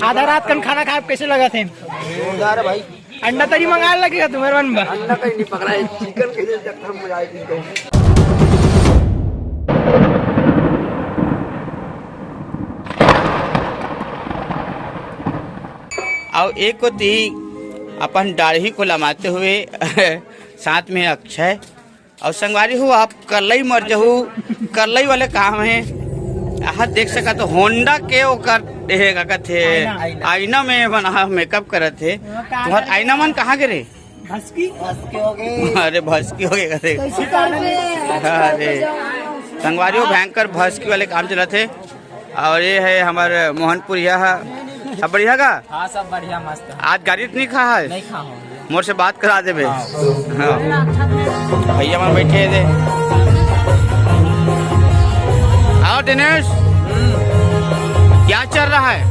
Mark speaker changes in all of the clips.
Speaker 1: आधा रात का खाना खाए कैसे लगा थे भाई? अंडा तरी मंगा लगेगा तुम्हारे मन में? अंडा कहीं नहीं पकड़ा है, चिकन कैसे चक्कर में आए थे।
Speaker 2: और एक होती अपन दाढ़ी को लमाते हुए साथ में अक्षय और संगवारी हो आप करलई मर जहू करलई वाले काम है। यहाँ देख सका तो होंडा के ओकर थे आईना में बना मेकअप करत थे। तुम्हार आईना मन कहाँ गिरे?
Speaker 1: भस्की हो गए।
Speaker 2: अरे भस्की हो गए। अरे संगवारी हो भयंकर भस्की वाले काम चला थे। और ये है हमारे मोहनपुर यह सब बढ़िया का?
Speaker 1: हाँ सब बढ़िया मस्त।
Speaker 2: आज गाड़ी नहीं खा है?
Speaker 1: नहीं खा
Speaker 2: मोर से बात करा दे हाँ। भैया मन बैठे थे। आओ दिनेश क्या चल रहा है?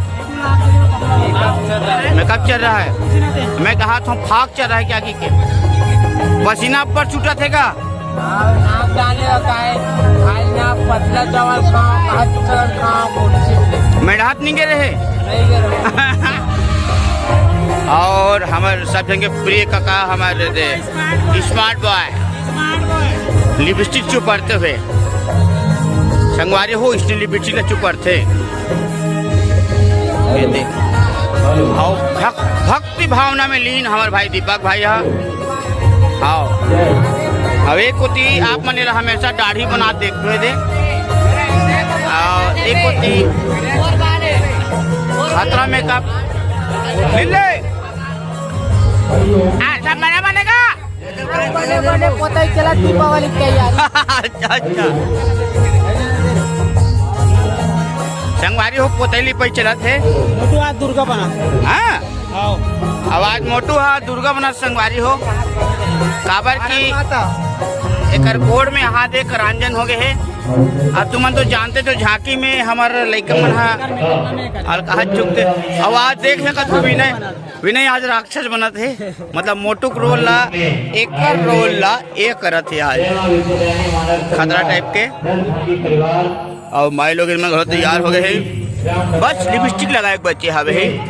Speaker 2: मेकअप चल रहा है। मैं कहा था फाक चल रहा है क्या की के पसीना पर छूटा थे का?
Speaker 1: पतला चावल
Speaker 2: मेढ़ात नहीं गिरे है। और हमारे सब जगह प्रिय काका हमारे स्मार्ट बॉय लिपस्टिक चुपड़ते हुए संगवारी हो इसने लिपस्टिक का चुपड़ते भक्ति भावना में लीन हमारे भाई दीपक भाई हाँ। अब एक होती आप मन हमेशा दाढ़ी बना देखते थे और एक होती खतरा मेकअप सब मना बनेगा
Speaker 1: बने पता ही चला दीपावली तैयारी।
Speaker 2: अच्छा संगवारी हो पोतैली पे चला थे।
Speaker 1: मोटू आज दुर्गा बना।
Speaker 2: हाँ आवाज मोटू हाँ दुर्गा बना संगवारी हो काबर की एक कोड में हाथ एक रंजन हो गए है। अब तुम तो जानते तो झांकी में हमारे लड़का मन और कहा चुकते आवाज देख सकत हो विनय आज राक्षस बनत है। मतलब मोटुक रोल ला एक रोल ला एक करत है आज खतरा टाइप के। और माई लोग इनमें घर तैयार हो गए है बस लिपस्टिक लगाए बच्चे हवे है।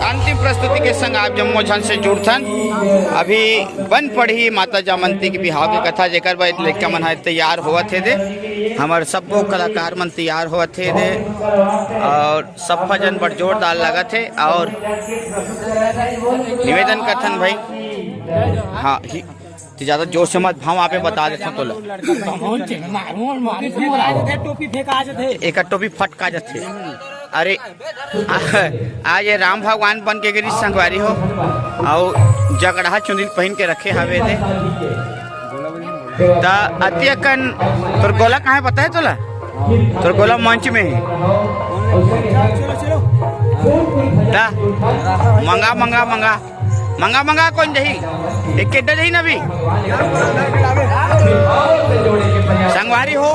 Speaker 2: अंतिम प्रस्तुति के संग आप जम्मू झन से जुड़थन। अभी बन पड़ी माता जामंती की बिहाव की कथा जेकर बाद लड़का मन तैयार हुआ थे दे हमारे सबको कलाकार मन तैयार हुआ थे दे और सब जन बड़ जोरदार लगा थे। और निवेदन करथन भाई हाँ ज्यादा जोर से मत भाव आप बता देते तो एक टोपी फटका जाते अरे आज ये राम भगवान बन के गिरी संगवारी हो और जगड़ा चुंदिल पहन के रखे हवे दे ता अतियकन तोर गोला कहाँ है पता है तोला? तोर गोला मंच में है ता मंगा मंगा मंगा मंगा मंगा कौन दही एक केटा दही ना भी संगवारी हो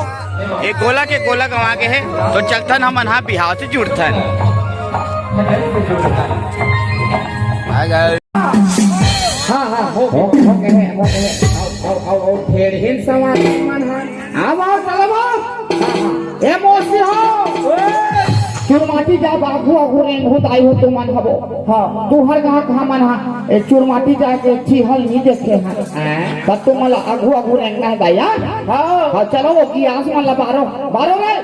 Speaker 2: एक गोला के गोला गवा के है तो चलथन हम अनहा बिहाव से जुड़थन।
Speaker 3: हाँ हाँ हो गए आओ फेर हिल सवार मन है आओ चलो ए मोसी हो चुरमाटी जा बागु अगु रेंग होत आई हो तुम मन हबो हां तू हर कहां कहां मन हा ए चुरमाटी जा के छी हल नहीं देखे हां तब तुम मला अगु अगु रेंग ना दया हां चलो वो की आस मन ला बारो बारो रे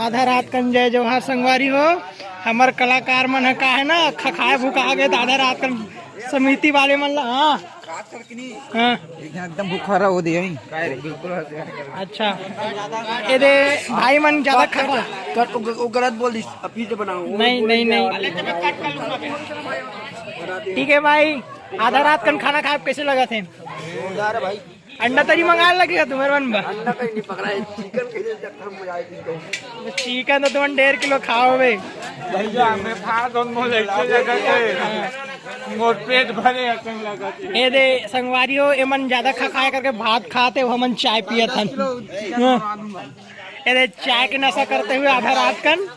Speaker 1: आधा रात कन जय जवाहर संगवारी हो हमार कलाकार मन का है ना खखाए भूखा गए आधा रात कन समिति वाले मन ला हाँ
Speaker 4: एकदम भूखा रहा हो दे बिल्कुल।
Speaker 1: अच्छा ये दे भाई मन ज्यादा खा
Speaker 4: कर गलत बोल दी अभी से बनाऊं
Speaker 1: नहीं नहीं नहीं ठीक है भाई, आधा रात का खाना खाए कैसे लगा थे भाई? अंडा तरी मंगा लगेगा तुम्हारे मन में? चिकन तो तुम 1.5 किलो खाओ भाई।
Speaker 5: पेट भरे
Speaker 1: ये दे संगवारियों ये मन ज्यादा खाए करके भात खाते हो, हमन चाय पिया था। ये दे चाय के नशा करते हुए आधा रात कन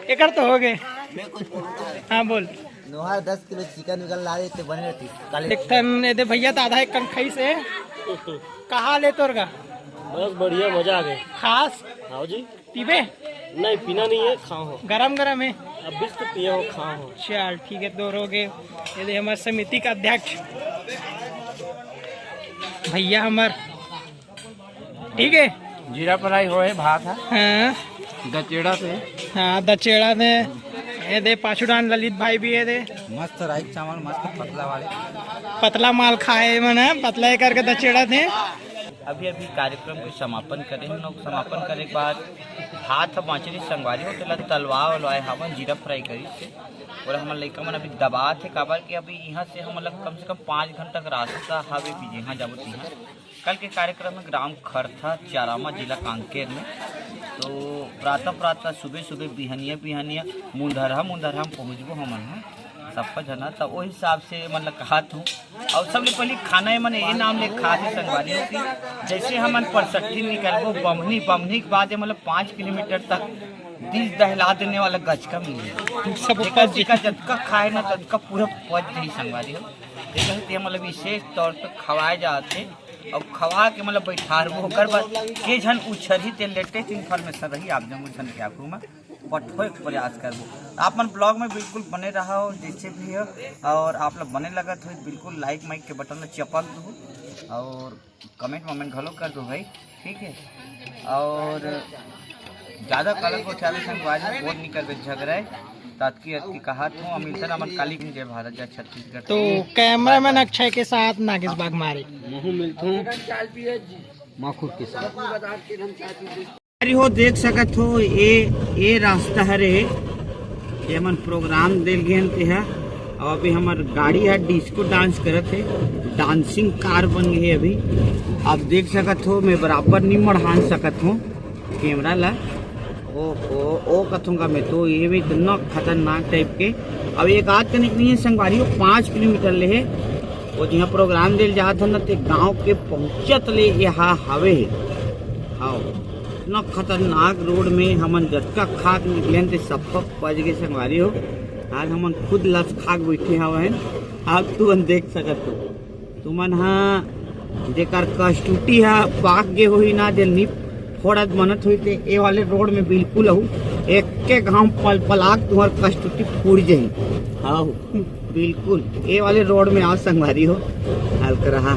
Speaker 1: एक तो हो गए। हाँ बोल।
Speaker 4: 10 किलो चिकन निकल ला देते बने रहती।
Speaker 1: एक टन ये दे भैया तो आधा एक कन खाई से कहा ले तोर का?
Speaker 5: बस बढ़िया, मजा आ गया।
Speaker 1: खास
Speaker 5: हाँ जी।
Speaker 1: पीबे?
Speaker 5: नहीं पीना नहीं है, खाओ हो।
Speaker 1: गरम गरम है।
Speaker 5: अब बिस्कुट पिए हो, खाओ हो।
Speaker 1: चल ठीक है, दो हो गए। ये हमारे समिति का अध्यक्ष भैया हमार, ठीक है।
Speaker 2: जीरा फ्राई हो है, भात है,
Speaker 1: हाँ
Speaker 2: दचेड़ा से।
Speaker 1: हाँ दचेड़ा ने ये दे पाछुडान ललित भाई भी है दे
Speaker 4: मस्त राइस चावल, मस्त पतला वाले,
Speaker 1: पतला माल खाए मना पतला करके दचेड़ा थे।
Speaker 2: अभी अभी कार्यक्रम के समापन करे हम लोग। समापन करे के बाद हाथ माचरी संगवारी हो तेला तलवा वलवाए हवन जीरा फ्राई करी थे। और हमारे लड़का मन अभी दबा थे काबर कि अभी यहाँ से हम लोग कम से कम 5 घंटा का रास्ता हवे भी यहाँ जाबो यहाँ। कल के कार्यक्रम में ग्राम खरथा चारामा जिला कांकेर में। तो प्रातः सुबह बिहनिया मुंदरहा हम पहुँचबो हमन सबका जना। तो वो हिसाब से मतलब कहा हूँ। और सबले पहले खाना मन ये नाम ले खा थे संगवारी हो कि जैसे हमन परसठी निकलबो बमनी के बाद मतलब 5 किलोमीटर तक दिल दहला देने वाला गचका मिले।
Speaker 1: सब
Speaker 2: का जतका खाए ना ततका पूरा पच जाही संगवारी हो। देखते मतलब विशेष तौर पर खवाए जाते और खवा के मतलब बैठारबो होकर बस के झन उछरही ते लेटेस्ट इन्फॉर्मेशन रही आप जन उछन के आखू में पठोए के प्रयास करबो। आप मन ब्लॉग में बिल्कुल बने रहा हो जैसे भी हो। और आप लोग बने लगत हो बिल्कुल लाइक माइक के बटन में चपक दो और कमेंट घलो कर दो भाई, ठीक है। और ज़्यादा कलर को चाले संगवारी बहुत नहीं करबे झगड़ाए तातकी अतकी कहा था अमिलसन अमन काली की जय भारत जय छत्तीसगढ़।
Speaker 1: तो कैमरामैन अक्षय के साथ नागेश बाग मारे
Speaker 4: माखूर के साथ
Speaker 2: हो देख सकत हो ये रास्ता है रे। ये हमन प्रोग्राम दिल गए थे है। और अभी हमार गाड़ी है डिस्को डांस करत है, डांसिंग कार बन गई है अभी। आप देख सकत हो मैं बराबर नहीं मढ़ान सकत हूँ कैमरा ला। ओ कथूंगा मैं तो ये भी इतना खतरनाक टाइप के। अब एक आध कनिक नहीं है संगवारी 5 किलोमीटर ले है। वो जहाँ प्रोग्राम दिल जात न ते गाँव के पहुँचत ले यहाँ हवे हाँ इतना खतरनाक रोड में हमन जतका खाक निकले थे सब पच गए संगवारी हो। आज हमन खुद लस खाक बैठे हवे। आप तुमन देख सकत हो तुमन हाँ जेकर कष्टुटी है पाक गे होई ना दिल नी फोड़त बनत हुई थे ए वाले रोड में बिल्कुल हो एक के घाम पलाक तुम्हार कष्टुटी फूट जाही। हाँ बिल्कुल ए वाले रोड में आज संगवारी हो हाल कर रहा।